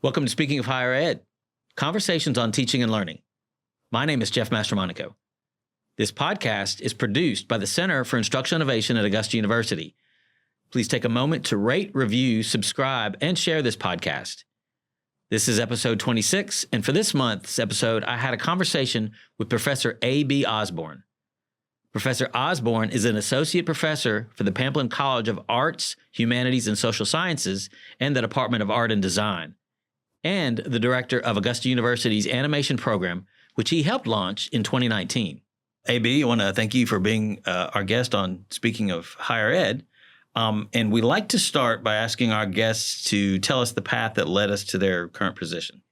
Welcome to Speaking of Higher Ed, conversations on teaching and learning. My name is Jeff Mastromonaco. This podcast is produced by the Center for Instructional Innovation at Augusta University. Please take a moment to rate, review, subscribe, and share this podcast. This is episode 26, and for this month's episode, I had a conversation with Professor A.B. Osborne. Professor Osborne is an associate professor for the Pamplin College of Arts, Humanities, and Social Sciences and the Department of Art and Design, and the director of Augusta University's animation program, which he helped launch in 2019. AB, I want to thank you for being our guest on Speaking of Higher Ed. And we like to start by asking our guests to tell us the path that led us to their current position.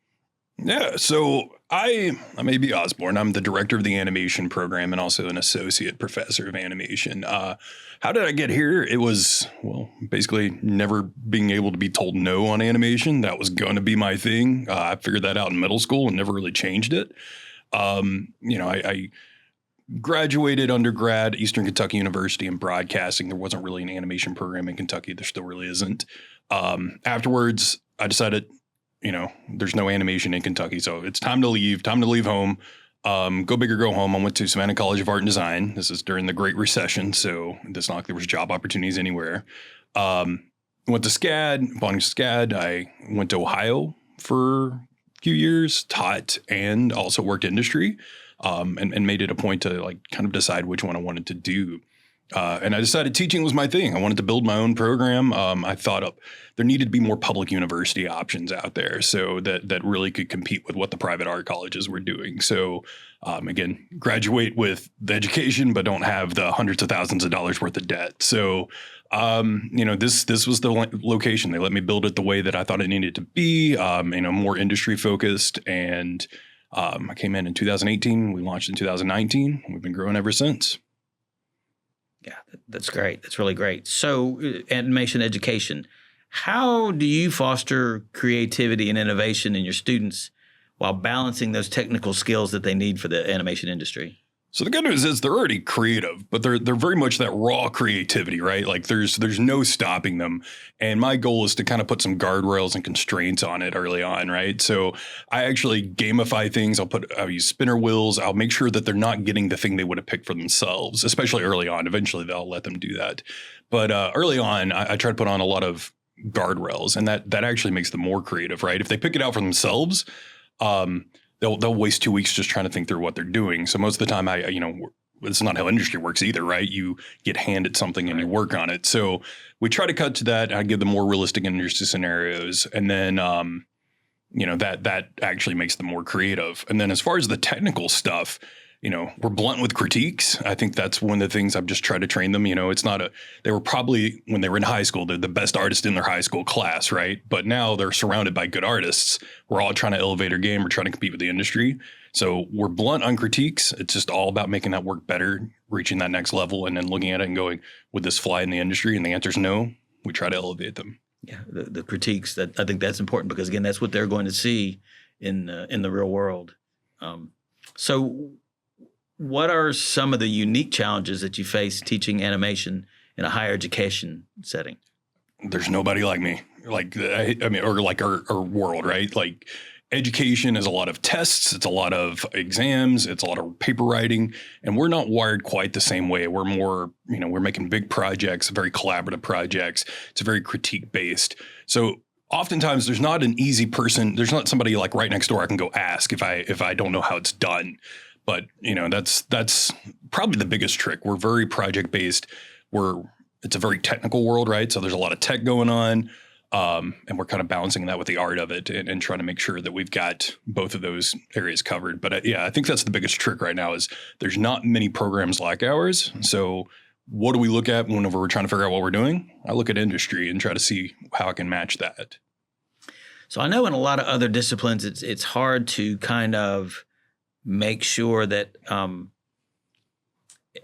Yeah, so I'm A.B. Osborne. I'm the director of the animation program and also an associate professor of animation. How did I get here? It was, basically never being able to be told no on animation. That was going to be my thing. I figured that out in middle school and never really changed it. I graduated undergrad at Eastern Kentucky University in broadcasting. There wasn't really an animation program in Kentucky. There still really isn't. Afterwards, I decided, there's no animation in Kentucky, so it's time to leave home. Go big or go home. I went to Pamplin College of Art and Design. This is during the Great Recession, so it's not like there was job opportunities anywhere. Went to SCAD. Upon SCAD, I went to Ohio for a few years, taught, and also worked industry, and made it a point to kind of decide which one I wanted to do. And I decided teaching was my thing. I wanted to build my own program. I thought there needed to be more public university options out there so that really could compete with what the private art colleges were doing. So again, graduate with the education, but don't have the hundreds of thousands of dollars worth of debt. So, this was the location. They let me build it the way that I thought it needed to be, more industry focused. And I came in 2018. We launched in 2019. We've been growing ever since. Yeah, that's great. That's really great. So animation education, how do you foster creativity and innovation in your students while balancing those technical skills that they need for the animation industry? So the good news is they're already creative, but they're very much that raw creativity, right? Like there's no stopping them. And my goal is to kind of put some guardrails and constraints on it early on, right? So I actually gamify things. I'll use spinner wheels. I'll make sure that they're not getting the thing they would have picked for themselves, especially early on. Eventually they'll let them do that. But early on, I try to put on a lot of guardrails, and that actually makes them more creative, right? If they pick it out for themselves, they'll waste 2 weeks just trying to think through what they're doing. So most of the time, it's not how industry works either, right? You get handed something and you work on it. So we try to cut to that. I give them more realistic industry scenarios, and then that actually makes them more creative. And then as far as the technical stuff, we're blunt with critiques. I think that's one of the things I've just tried to train them. They were probably, when they were in high school, they're the best artist in their high school class, right? But now they're surrounded by good artists. We're all trying to elevate our game. We're trying to compete with the industry. So we're blunt on critiques. It's just all about making that work better, reaching that next level, and then looking at it and going, would this fly in the industry? And the answer is no. We try to elevate them. Yeah, the critiques, that I think that's important because, again, that's what they're going to see in the real world. So what are some of the unique challenges that you face teaching animation in a higher education setting? There's nobody like me, or like our world, right? Like education is a lot of tests. It's a lot of exams. It's a lot of paper writing, and we're not wired quite the same way. We're more, we're making big projects, very collaborative projects. It's very critique based. So oftentimes there's not an easy person. There's not somebody like right next door I can go ask if I don't know how it's done. But, that's probably the biggest trick. We're very project based. It's a very technical world, right? So there's a lot of tech going on. And we're kind of balancing that with the art of it and trying to make sure that we've got both of those areas covered. But I think that's the biggest trick right now is there's not many programs like ours. So what do we look at whenever we're trying to figure out what we're doing? I look at industry and try to see how I can match that. So I know in a lot of other disciplines, it's hard to kind of make sure that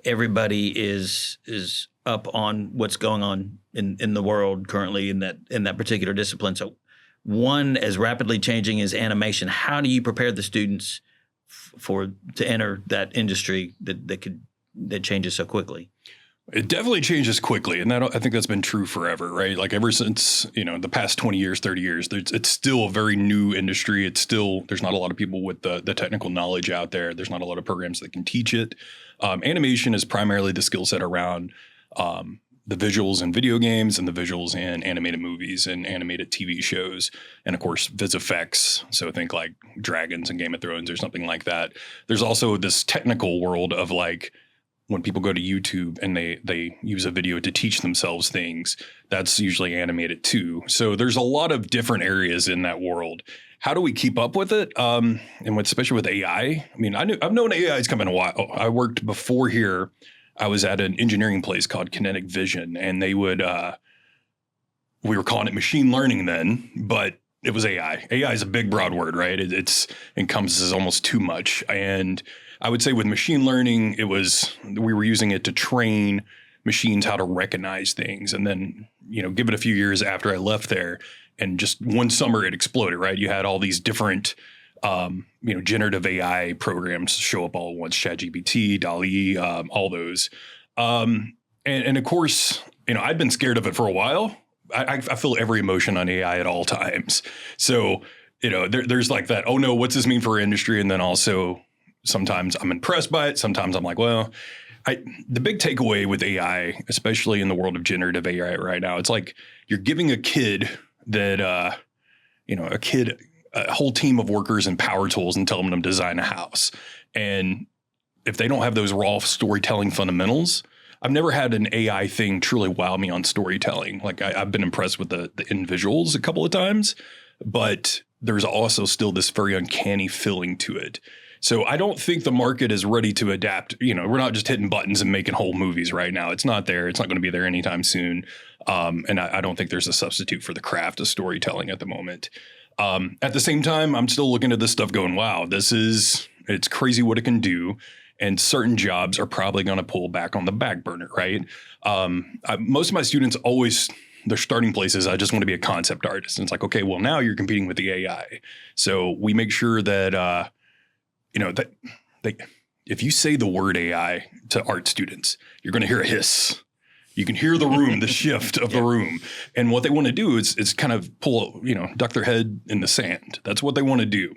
everybody is up on what's going on in the world currently in that particular discipline. So one as rapidly changing as animation. How do you prepare the students to enter that industry that changes so quickly? It definitely changes quickly, and I think that's been true forever, right? Like ever since, the past 20 years, 30 years, it's still a very new industry. There's not a lot of people with the technical knowledge out there. There's not a lot of programs that can teach it. Animation is primarily the skill set around the visuals in video games and the visuals in animated movies and animated TV shows. And of course, vis effects. So think like dragons and Game of Thrones or something like that. There's also this technical world of like, when people go to YouTube and they use a video to teach themselves things, that's usually animated too. So there's a lot of different areas in that world. How do we keep up with it? And especially with AI, I mean, I've known AI's coming a while. I worked before here. I was at an engineering place called Kinetic Vision, and they would, we were calling it machine learning then, but it was AI. AI is a big, broad word, right? It encompasses almost too much. And I would say with machine learning, we were using it to train machines how to recognize things. And then, give it a few years after I left there, and just one summer it exploded, right? You had all these different, generative AI programs show up all at once, ChatGPT, DALL-E, all those. And of course, I'd been scared of it for a while. I feel every emotion on AI at all times. So, there's like that, oh no, what's this mean for our industry? And then also, sometimes I'm impressed by it. Sometimes I'm like, well, the big takeaway with AI, especially in the world of generative AI right now, it's like you're giving a kid a whole team of workers and power tools and telling them to design a house. And if they don't have those raw storytelling fundamentals, I've never had an AI thing truly wow me on storytelling. Like I've been impressed with the end visuals a couple of times, but there's also still this very uncanny feeling to it. So I don't think the market is ready to adapt. We're not just hitting buttons and making whole movies right now. It's not there. It's not going to be there anytime soon. And I don't think there's a substitute for the craft of storytelling at the moment. At the same time, I'm still looking at this stuff going, wow, it's crazy what it can do. And certain jobs are probably going to pull back on the back burner, right? Most of my students their starting place is, I just want to be a concept artist. And it's like, okay, well, now you're competing with the AI. So we make sure that, if you say the word AI to art students, you're going to hear a hiss. You can hear the room, the shift of the room. And what they want to do is kind of duck their head in the sand. That's what they want to do.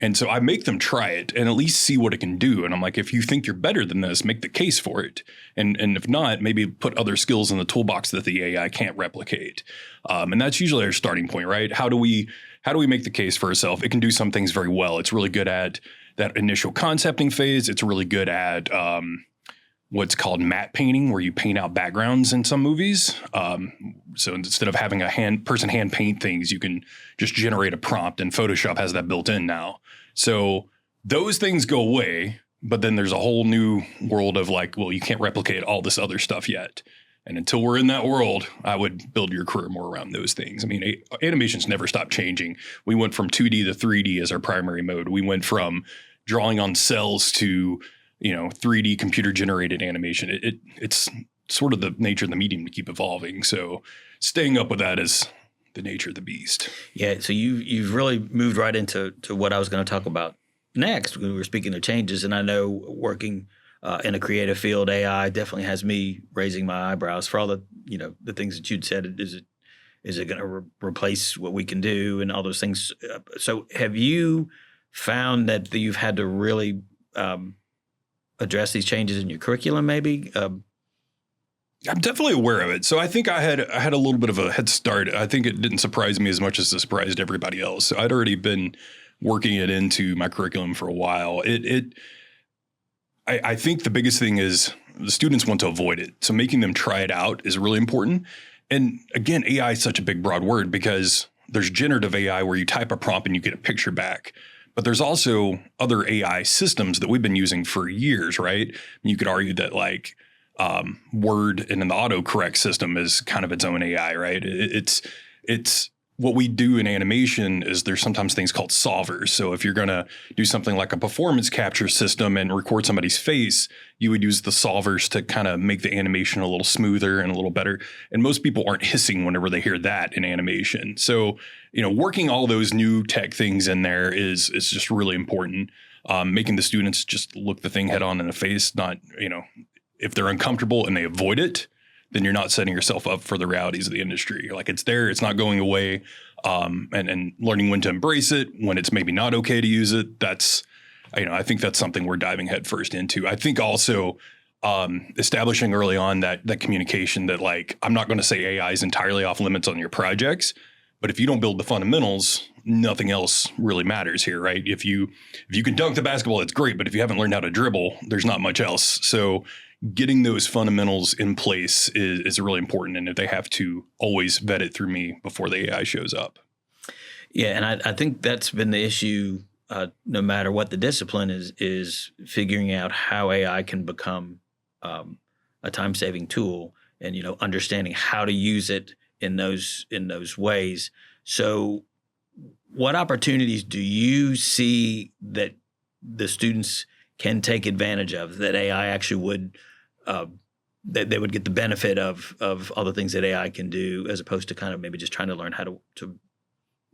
And so I make them try it and at least see what it can do. And I'm like, if you think you're better than this, make the case for it. And if not, maybe put other skills in the toolbox that the AI can't replicate. And that's usually our starting point, right? How do we make the case for ourselves? It can do some things very well. It's really good at that initial concepting phase. It's really good at what's called matte painting, where you paint out backgrounds in some movies. So instead of having a person hand paint things, you can just generate a prompt, and Photoshop has that built in now. So those things go away, but then there's a whole new world of like, well, you can't replicate all this other stuff yet. And until we're in that world, I would build your career more around those things. I mean, animation's never stopped changing. We went from 2D to 3D as our primary mode. We went from drawing on cells to 3D computer generated animation. It's sort of the nature of the medium to keep evolving. So staying up with that is the nature of the beast. Yeah. So you've really moved right into what I was going to talk about next when we were speaking of changes. And I know working in a creative field, AI definitely has me raising my eyebrows for all the the things that you'd said. Is it going to replace what we can do and all those things? So have you found that you've had to really address these changes in your curriculum, maybe? I'm definitely aware of it. So I think I had a little bit of a head start. I think it didn't surprise me as much as it surprised everybody else. So I'd already been working it into my curriculum for a while. I think the biggest thing is the students want to avoid it. So making them try it out is really important. And again, AI is such a big, broad word because there's generative AI where you type a prompt and you get a picture back. But there's also other AI systems that we've been using for years, right? You could argue that like Word and an autocorrect system is kind of its own AI, right? It's what we do in animation is there's sometimes things called solvers. So if you're going to do something like a performance capture system and record somebody's face, you would use the solvers to kind of make the animation a little smoother and a little better. And most people aren't hissing whenever they hear that in animation. So, working all those new tech things in there is just really important. Making the students just look the thing head on in the face, not, if they're uncomfortable and they avoid it, then you're not setting yourself up for the realities of the industry. Like it's there, it's not going away. And learning when to embrace it, when it's maybe not okay to use it. That's, I think that's something we're diving headfirst into. I think also establishing early on that communication that like, I'm not going to say AI is entirely off limits on your projects, but if you don't build the fundamentals, nothing else really matters here, right? If you can dunk the basketball, it's great, but if you haven't learned how to dribble, there's not much else. So getting those fundamentals in place is really important. And if they have to always vet it through me before the AI shows up. Yeah, and I think that's been the issue no matter what the discipline is figuring out how AI can become a time-saving tool and, understanding how to use it in those ways. So what opportunities do you see that the students can take advantage of that AI actually would that they would get the benefit of all the things that AI can do as opposed to kind of maybe just trying to learn how to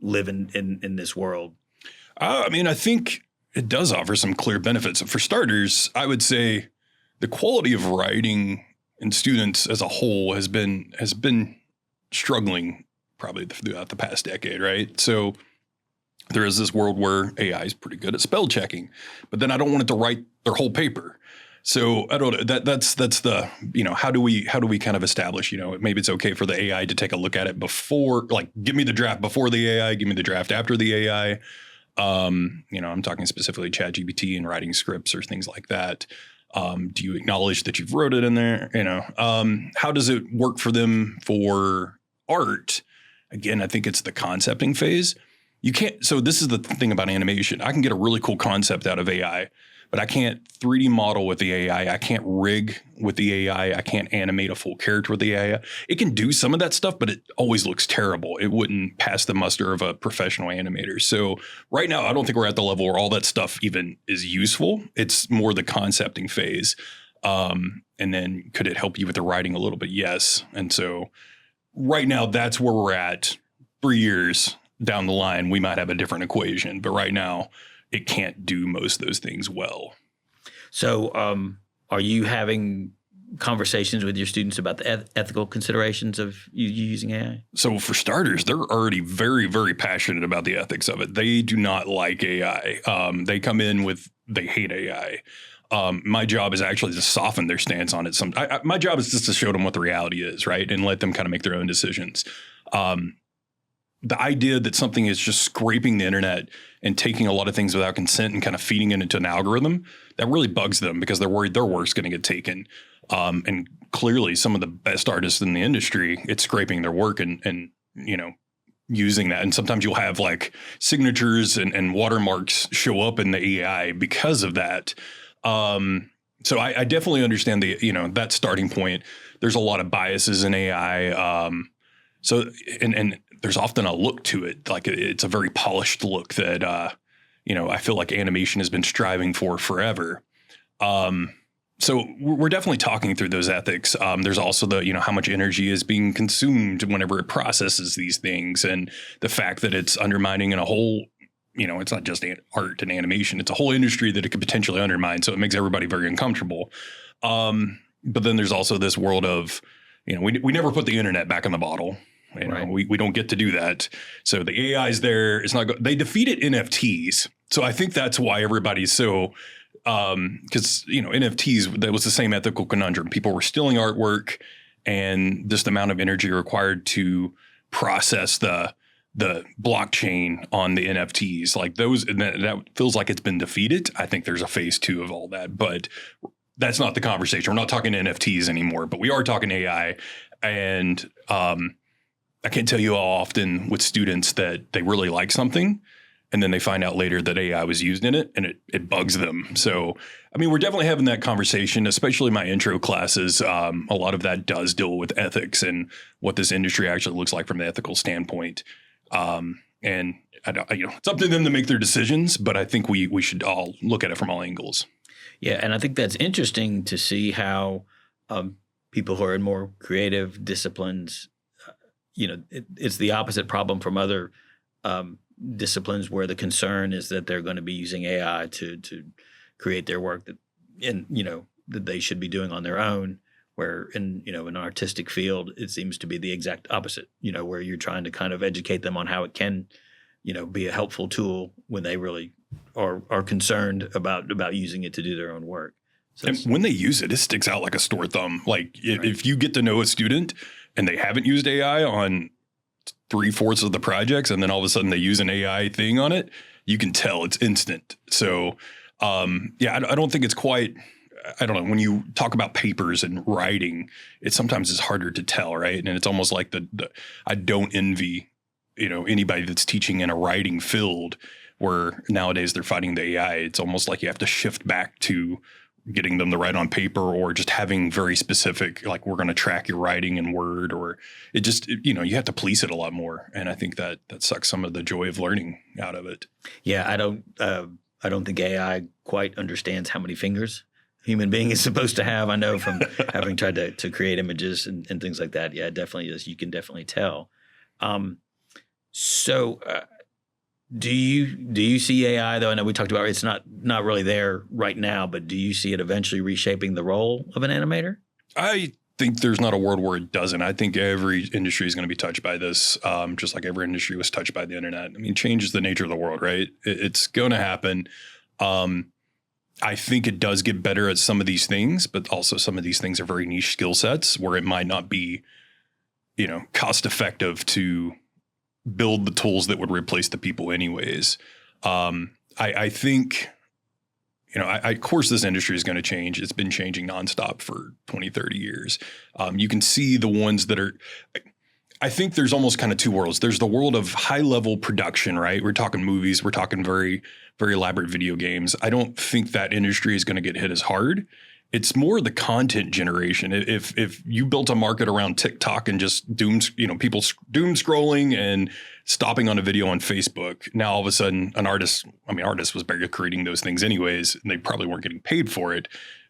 live in this world? I think it does offer some clear benefits. For starters, I would say the quality of writing in students as a whole has been struggling probably throughout the past decade, right? So there is this world where AI is pretty good at spell checking, but then I don't want it to write their whole paper. So I don't know. That's the, how do we kind of establish, maybe it's okay for the AI to take a look at it before, like give me the draft before the AI, give me the draft after the AI. I'm talking specifically ChatGPT and writing scripts or things like that. Do you acknowledge that you've wrote it in there? How does it work for them for art? Again, I think it's the concepting phase. You can't. So this is the thing about animation. I can get a really cool concept out of AI, but I can't 3D model with the AI. I can't rig with the AI. I can't animate a full character with the AI. It can do some of that stuff, but it always looks terrible. It wouldn't pass the muster of a professional animator. So right now, I don't think we're at the level where all that stuff even is useful. It's more the concepting phase. And then could it help you with the writing a little bit? Yes. And so right now, that's where we're at. 3 years down the line, we might have a different equation. But right now, it can't do most of those things well. So are you having conversations with your students about the ethical considerations of you using AI? So for starters, they're already very, very passionate about the ethics of it. They do not like AI. They come in with, they hate AI. My job is actually to soften their stance on it. My job is just to show them what the reality is, right? And let them kind of make their own decisions. The idea that something is just scraping the internet and taking a lot of things without consent and kind of feeding it into an algorithm, that really bugs them because they're worried their work's going to get taken. And clearly some of the best artists in the industry, it's scraping their work and using that. And sometimes you'll have like signatures and watermarks show up in the AI because of that. So I definitely understand that starting point. There's a lot of biases in AI. So there's often a look to it, like it's a very polished look that, I feel like animation has been striving for forever. So we're definitely talking through those ethics. There's also the, how much energy is being consumed whenever it processes these things, and the fact that it's undermining in a whole, it's not just art and animation, it's a whole industry that it could potentially undermine. So it makes everybody very uncomfortable. But then there's also this world of, we never put the internet back in the bottle. Right. We don't get to do that. So the AI is there. It's not. They defeated NFTs. So I think that's why everybody's so. Because NFTs, that was the same ethical conundrum. People were stealing artwork, and just the amount of energy required to process the blockchain on the NFTs, like those, that feels like it's been defeated. I think there's a phase 2 of all that, but that's not the conversation. We're not talking NFTs anymore, but we are talking AI, and I can't tell you how often with students that they really like something and then they find out later that AI was used in it and it bugs them. So, we're definitely having that conversation, especially my intro classes. A lot of that does deal with ethics and what this industry actually looks like from the ethical standpoint. And it's up to them to make their decisions, but I think we should all look at it from all angles. Yeah. And I think that's interesting to see how people who are in more creative disciplines, it's the opposite problem from other disciplines where the concern is that they're going to be using AI to create their work. And that they should be doing on their own. Where in an artistic field, it seems to be the exact opposite. Where you're trying to kind of educate them on how it can, be a helpful tool when they really are concerned about using it to do their own work. So and when they use it, it sticks out like a sore thumb. Like if you get to know a student and they haven't used AI on 3/4 of the projects, and then all of a sudden they use an AI thing on it, you can tell it's instant. So I don't think it's quite. I don't know, when you talk about papers and writing, it sometimes is harder to tell, right? And it's almost like I don't envy, anybody that's teaching in a writing field where nowadays they're fighting the AI. It's almost like you have to shift back to getting them to write on paper, or just having very specific, like, we're going to track your writing in Word, or you have to police it a lot more. And I think that sucks some of the joy of learning out of it. Yeah, I don't think AI quite understands how many fingers human being is supposed to have. I know from having tried to create images and things like that. Yeah, it definitely is. You can definitely tell. So do you see AI, though? I know we talked about it's not really there right now, but do you see it eventually reshaping the role of an animator? I think there's not a world where it doesn't. I think every industry is going to be touched by this, just like every industry was touched by the internet. I mean, change is the nature of the world, right? It's going to happen. I think it does get better at some of these things, but also some of these things are very niche skill sets where it might not be, cost effective to build the tools that would replace the people anyways. I think, of course this industry is going to change. It's been changing nonstop for 20, 30 years. You can see the ones that are, I think there's almost kind of two worlds. There's the world of high level production, right? We're talking movies. We're talking very, very elaborate video games. I don't think that industry is going to get hit as hard. It's more the content generation. If you built a market around TikTok and just people doom scrolling and stopping on a video on Facebook, now all of a sudden artist was barely creating those things anyways, and they probably weren't getting paid for it.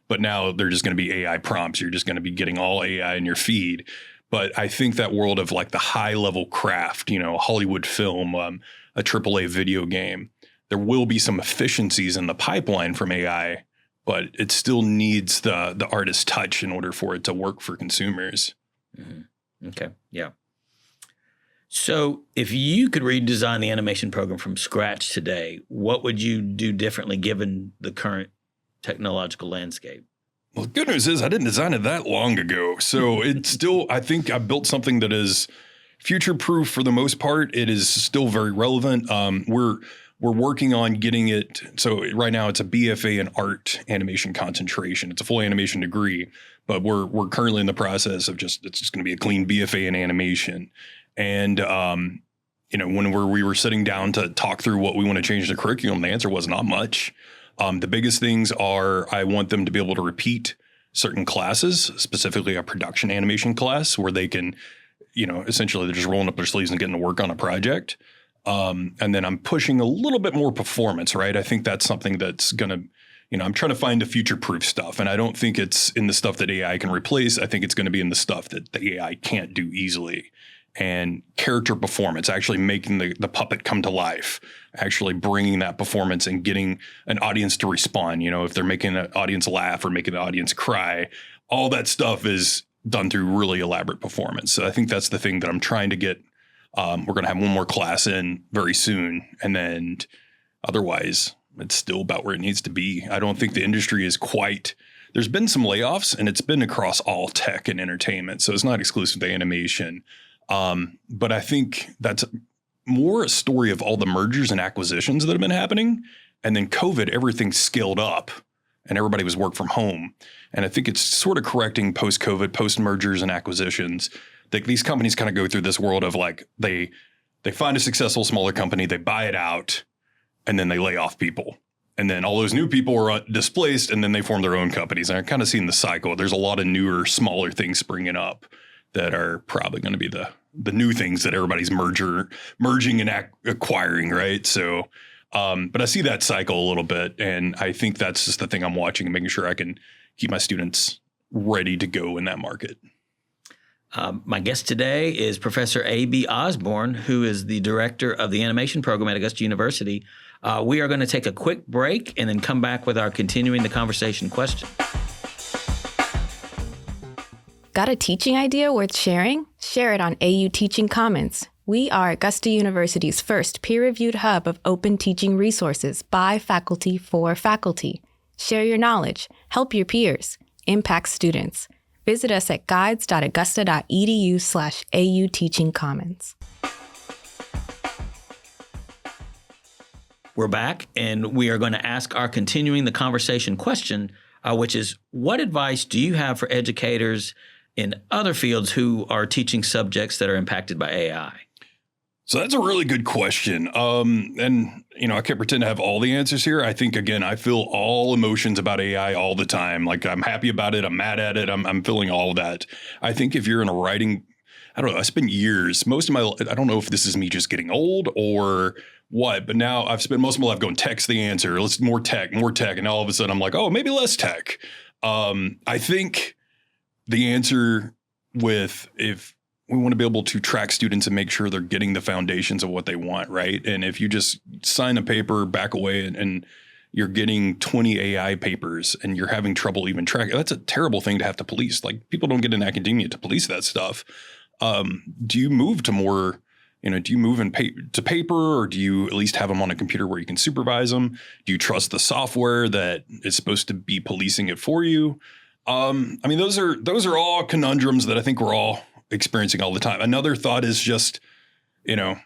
But now they're just going to be AI prompts. You're just going to be getting all AI in your feed. But I think that world of like the high level craft, Hollywood film, a AAA video game, there will be some efficiencies in the pipeline from AI, but it still needs the artist's touch in order for it to work for consumers. Mm-hmm. Okay. Yeah. So if you could redesign the animation program from scratch today, what would you do differently given the current technological landscape? Well, the good news is I didn't design it that long ago. So it's still, I think I built something that is future-proof for the most part. It is still very relevant. We're working on getting it. So right now it's a BFA in art animation concentration. It's a full animation degree, but we're currently in the process of it's just going to be a clean BFA in animation. And, when we were sitting down to talk through what we want to change the curriculum, the answer was not much. The biggest things are I want them to be able to repeat certain classes, specifically a production animation class where they can, essentially they're just rolling up their sleeves and getting to work on a project. And then I'm pushing a little bit more performance, right? I think that's something that's going to, I'm trying to find the future-proof stuff. And I don't think it's in the stuff that AI can replace. I think it's going to be in the stuff that the AI can't do easily. And character performance, actually making the puppet come to life, actually bringing that performance and getting an audience to respond. If they're making an audience laugh or making the audience cry, all that stuff is done through really elaborate performance. So I think that's the thing that I'm trying to get. We're going to have one more class in very soon. And then otherwise, it's still about where it needs to be. I don't think the industry is quite. There's been some layoffs, and it's been across all tech and entertainment. So it's not exclusive to animation. But I think that's more a story of all the mergers and acquisitions that have been happening. And then COVID, everything scaled up and everybody was work from home. And I think it's sort of correcting post-COVID, post-mergers and acquisitions. These companies kind of go through this world of like they find a successful smaller company, they buy it out, and then they lay off people. And then all those new people are displaced, and then they form their own companies. And I'm kind of seeing the cycle. There's a lot of newer, smaller things springing up that are probably going to be the new things that everybody's merging and acquiring, right? So, but I see that cycle a little bit, and I think that's just the thing I'm watching and making sure I can keep my students ready to go in that market. My guest today is Professor A.B. Osborne, who is the director of the animation program at Augusta University. We are going to take a quick break and then come back with our continuing the conversation question. Got a teaching idea worth sharing? Share it on AU Teaching Commons. We are Augusta University's first peer-reviewed hub of open teaching resources by faculty for faculty. Share your knowledge, help your peers, impact students. Visit us at guides.augusta.edu/AU Teaching Commons. We're back, and we are going to ask our continuing the conversation question, which is, what advice do you have for educators in other fields who are teaching subjects that are impacted by AI? So that's a really good question. And, I can't pretend to have all the answers here. I think, again, I feel all emotions about AI all the time. Like, I'm happy about it. I'm mad at it. I'm feeling all of that. I think if you're in a writing, I don't know, I spent years, I don't know if this is me just getting old or what, but now I've spent most of my life going, text the answer. Let's more tech. And all of a sudden I'm like, oh, maybe less tech. I think the answer if we want to be able to track students and make sure they're getting the foundations of what they want, right? And if you just sign a paper, back away, and you're getting 20 AI papers and you're having trouble even tracking, that's a terrible thing to have to police. Like, people don't get in academia to police that stuff. Do you move to more, do you move to paper, or do you at least have them on a computer where you can supervise them? Do you trust the software that is supposed to be policing it for you? Those are all conundrums that I think we're all experiencing all the time. Another thought is just, I don't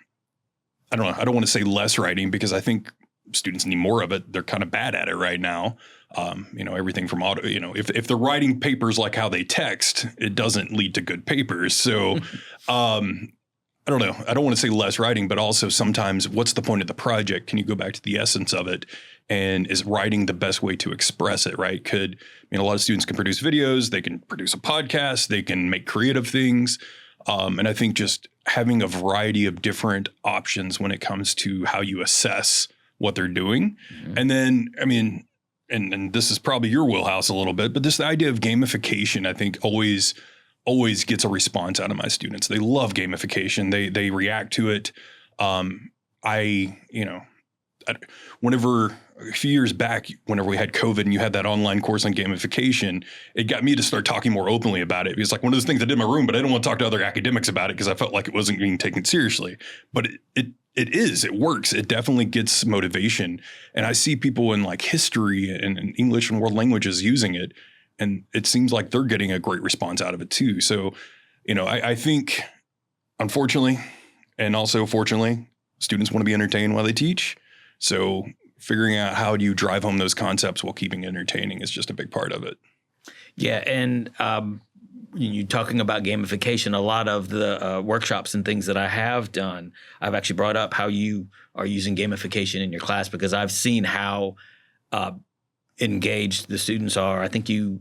know. I don't want to say less writing, because I think students need more of it. They're kind of bad at it right now. Everything from auto, if they're writing papers like how they text, it doesn't lead to good papers. So, I don't know. I don't want to say less writing, but also sometimes, what's the point of the project? Can you go back to the essence of it? And is writing the best way to express it, right? A lot of students can produce videos, they can produce a podcast, they can make creative things. And I think just having a variety of different options when it comes to how you assess what they're doing. Mm-hmm. And then, and this is probably your wheelhouse a little bit, but this idea of gamification, I think always gets a response out of my students. They love gamification. They react to it. Whenever a few years back, whenever we had COVID and you had that online course on gamification, it got me to start talking more openly about it. It's like one of those things I did in my room, but I didn't want to talk to other academics about it because I felt like it wasn't being taken seriously. But it works. It definitely gets motivation. And I see people in like history and English and world languages using it, and it seems like they're getting a great response out of it too. So, I think, unfortunately, and also fortunately, students want to be entertained while they teach. So figuring out how do you drive home those concepts while keeping it entertaining is just a big part of it. Yeah. And you talking about gamification, a lot of the workshops and things that I have done, I've actually brought up how you are using gamification in your class, because I've seen how engaged the students are. I think you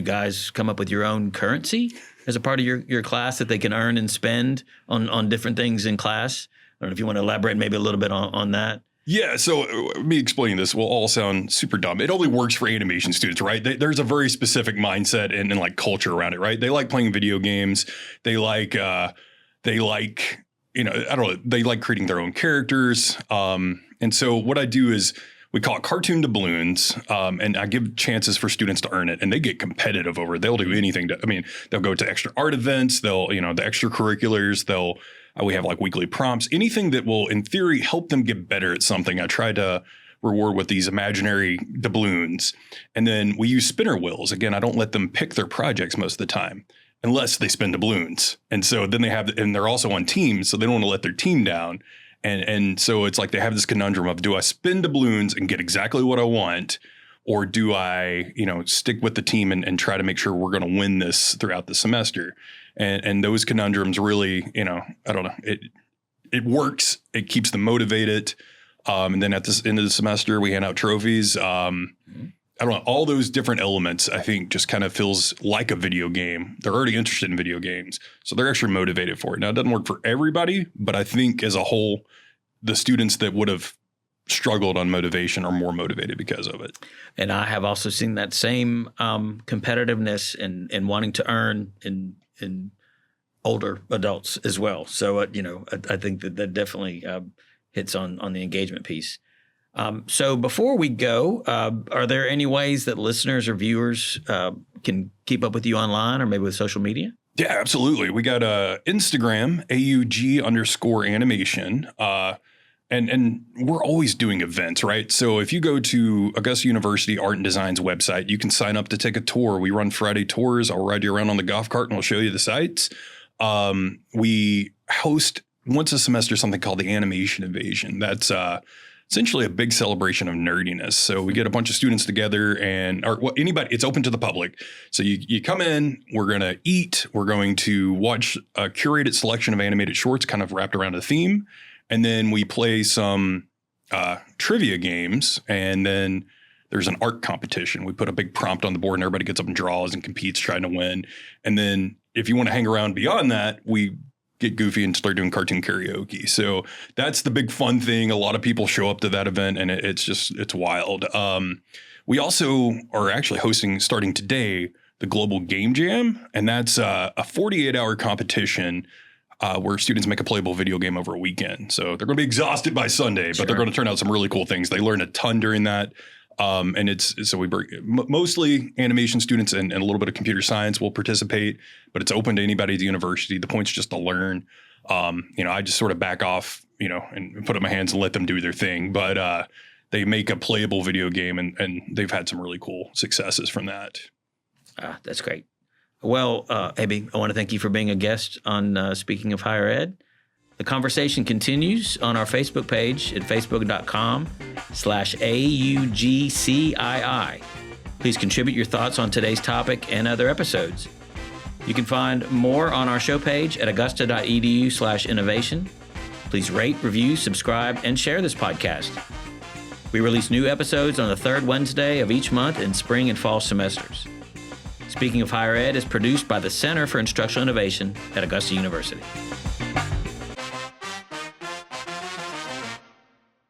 guys come up with your own currency as a part of your class that they can earn and spend on different things in class. I don't know if you want to elaborate maybe a little bit on that. Yeah, so me explaining this will all sound super dumb. It only works for animation students, right? There's a very specific mindset and like culture around it, right? They like playing video games. They like they like creating their own characters. And so what I do is we call it cartoon doubloons, and I give chances for students to earn it, and they get competitive over it. They'll do anything they'll go to extra art events. They'll, the extracurriculars, we have like weekly prompts, anything that will, in theory, help them get better at something. I try to reward with these imaginary doubloons. And then we use spinner wheels. Again, I don't let them pick their projects most of the time unless they spin doubloons. And so then and they're also on teams, so they don't want to let their team down. And so it's like they have this conundrum of, do I spin doubloons and get exactly what I want? Or do I, stick with the team and try to make sure we're going to win this throughout the semester? And those conundrums really, I don't know, it works. It keeps them motivated. And then at the end of the semester, we hand out trophies. I don't know, all those different elements, I think, just kind of feels like a video game. They're already interested in video games, so they're actually motivated for it. Now, it doesn't work for everybody, but I think as a whole, the students that would have struggled on motivation are more motivated because of it. And I have also seen that same competitiveness and wanting to earn in older adults as well. So, I think that definitely hits on the engagement piece. So before we go, are there any ways that listeners or viewers can keep up with you online or maybe with social media? Yeah, absolutely. We got Instagram, AUG_animation. And we're always doing events, right? So if you go to Augusta University Art and Design's website, you can sign up to take a tour. We run Friday tours. I'll ride you around on the golf cart and we'll show you the sites. We host once a semester something called the Animation Invasion. That's essentially a big celebration of nerdiness. So we get a bunch of students together anybody, it's open to the public. So you come in, we're going to eat, we're going to watch a curated selection of animated shorts kind of wrapped around a theme. And then we play some trivia games, and then there's an art competition. We put a big prompt on the board, and everybody gets up and draws and competes trying to win. And then if you want to hang around beyond that, we get goofy and start doing cartoon karaoke. So that's the big fun thing. A lot of people show up to that event, and it's wild. We also are actually hosting, starting today, the Global Game Jam, and that's a 48-hour competition where students make a playable video game over a weekend. So they're going to be exhausted by Sunday, but they're going to turn out some really cool things. They learn a ton during that. So we bring mostly animation students and a little bit of computer science will participate, but it's open to anybody at the university. The point's just to learn. I just sort of back off, and put up my hands and let them do their thing. But they make a playable video game, and they've had some really cool successes from that. That's great. Well, Abby, I want to thank you for being a guest on Speaking of Higher Ed. The conversation continues on our Facebook page at facebook.com/AUGCII. Please contribute your thoughts on today's topic and other episodes. You can find more on our show page at augusta.edu/innovation. Please rate, review, subscribe, and share this podcast. We release new episodes on the third Wednesday of each month in spring and fall semesters. Speaking of Higher Ed is produced by the Center for Instructional Innovation at Augusta University.